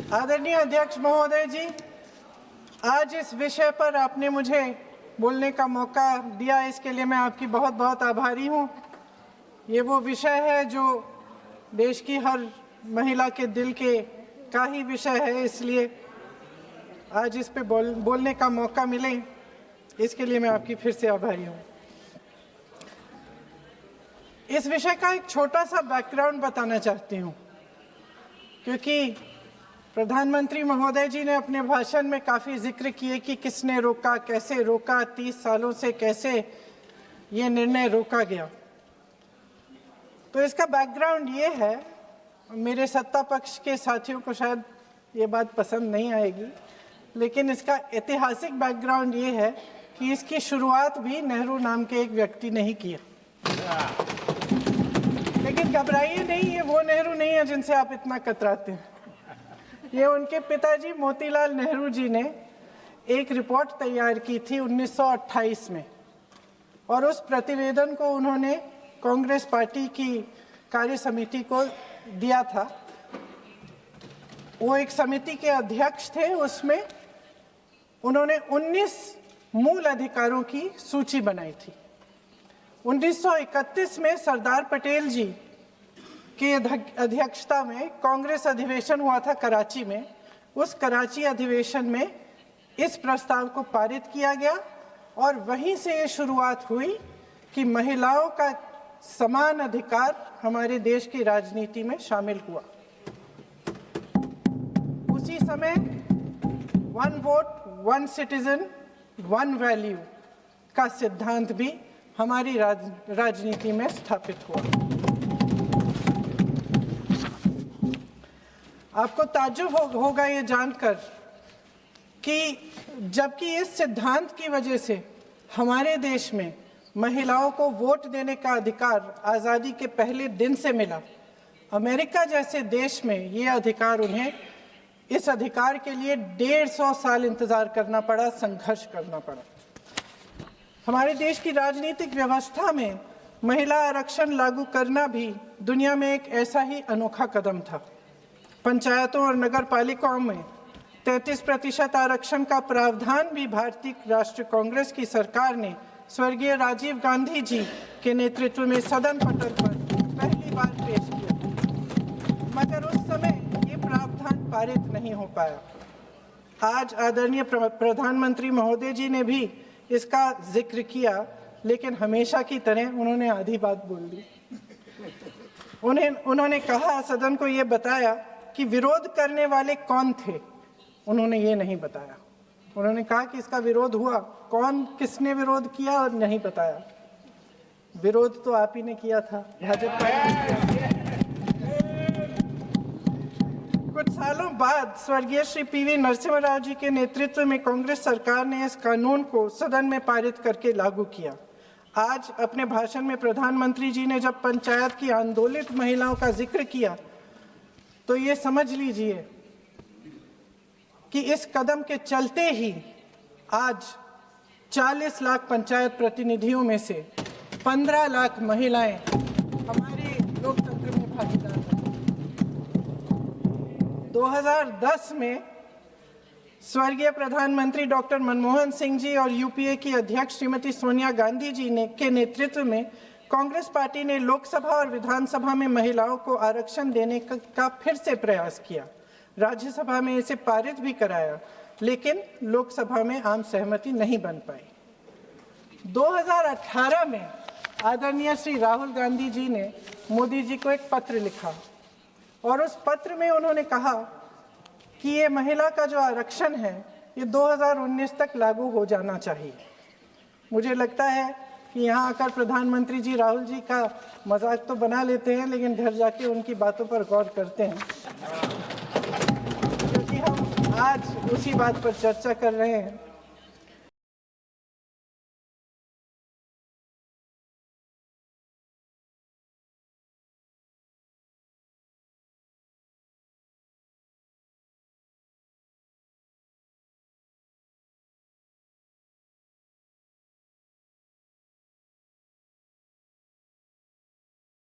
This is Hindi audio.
आदरणीय अध्यक्ष महोदय जी, आज इस विषय पर आपने मुझे बोलने का मौका दिया, इसके लिए मैं आपकी बहुत बहुत आभारी हूँ। ये वो विषय है जो देश की हर महिला के दिल का ही विषय है, इसलिए आज इस पे बोलने का मौका मिले, इसके लिए मैं आपकी फिर से आभारी हूँ। इस विषय का एक छोटा सा बैकग्राउंड बताना चाहती हूँ, क्योंकि प्रधानमंत्री महोदय जी ने अपने भाषण में काफ़ी जिक्र किए कि किसने रोका, कैसे रोका, 30 सालों से कैसे ये निर्णय रोका गया। तो इसका बैकग्राउंड ये है, मेरे सत्ता पक्ष के साथियों को शायद ये बात पसंद नहीं आएगी, लेकिन इसका ऐतिहासिक बैकग्राउंड ये है कि इसकी शुरुआत भी नेहरू नाम के एक व्यक्ति ने ही किया। लेकिन घबराइए नहीं, ये वो नेहरू नहीं है जिनसे आप इतना कतराते हैं। ये उनके पिताजी मोतीलाल नेहरू जी ने एक रिपोर्ट तैयार की थी 1928 में, और उस प्रतिवेदन को उन्होंने कांग्रेस पार्टी की कार्य समिति को दिया था। वो एक समिति के अध्यक्ष थे, उसमें उन्होंने 19 मूल अधिकारों की सूची बनाई थी। 1931 में सरदार पटेल जी की अध्यक्षता में कांग्रेस अधिवेशन हुआ था कराची में। उस कराची अधिवेशन में इस प्रस्ताव को पारित किया गया और वहीं से ये शुरुआत हुई कि महिलाओं का समान अधिकार हमारे देश की राजनीति में शामिल हुआ। उसी समय 1 वोट 1 सिटीजन 1 वैल्यू का सिद्धांत भी हमारी राजनीति में स्थापित हुआ। आपको ताज्जुब होगा ये जानकर कि जबकि इस सिद्धांत की वजह से हमारे देश में महिलाओं को वोट देने का अधिकार आज़ादी के पहले दिन से मिला, अमेरिका जैसे देश में ये अधिकार उन्हें इस अधिकार के लिए 150 साल इंतज़ार करना पड़ा, संघर्ष करना पड़ा। हमारे देश की राजनीतिक व्यवस्था में महिला आरक्षण लागू करना भी दुनिया में एक ऐसा ही अनोखा कदम था। पंचायतों और नगर पालिकाओं में 33% आरक्षण का प्रावधान भी भारतीय राष्ट्रीय कांग्रेस की सरकार ने स्वर्गीय राजीव गांधी जी के नेतृत्व में सदन पटल पर पहली बार पेश किया, मगर उस समय ये प्रावधान पारित नहीं हो पाया। आज आदरणीय प्रधानमंत्री महोदय जी ने भी इसका जिक्र किया, लेकिन हमेशा की तरह उन्होंने आधी बात बोल दी। उन्होंने कहा, सदन को ये बताया कि विरोध करने वाले कौन थे, उन्होंने ये नहीं बताया। उन्होंने कहा कि इसका विरोध हुआ, कौन किसने विरोध किया और नहीं बताया। विरोध तो आप ही ने किया था, भाजपा ने। कुछ सालों बाद स्वर्गीय श्री पीवी नरसिम्हा राव जी के नेतृत्व में कांग्रेस सरकार ने इस कानून को सदन में पारित करके लागू किया। आज अपने भाषण में प्रधानमंत्री जी ने जब पंचायत की आंदोलित महिलाओं का जिक्र किया, तो ये समझ लीजिए कि इस कदम के चलते ही आज 40 लाख पंचायत प्रतिनिधियों में से 15 लाख महिलाएं हमारे लोकतंत्र में भागीदार हैं। 2010 में स्वर्गीय प्रधानमंत्री डॉक्टर मनमोहन सिंह जी और यूपीए की अध्यक्ष श्रीमती सोनिया गांधी जी के नेतृत्व में कांग्रेस पार्टी ने लोकसभा और विधानसभा में महिलाओं को आरक्षण देने का फिर से प्रयास किया। राज्यसभा में इसे पारित भी कराया, लेकिन लोकसभा में आम सहमति नहीं बन पाई। 2018 में आदरणीय श्री राहुल गांधी जी ने मोदी जी को एक पत्र लिखा, और उस पत्र में उन्होंने कहा कि ये महिला का जो आरक्षण है ये 2019 तक लागू हो जाना चाहिए। मुझे लगता है कि यहाँ आकर प्रधानमंत्री जी राहुल जी का मजाक तो बना लेते हैं, लेकिन घर जाके उनकी बातों पर गौर करते हैं, क्योंकि हम आज उसी बात पर चर्चा कर रहे हैं।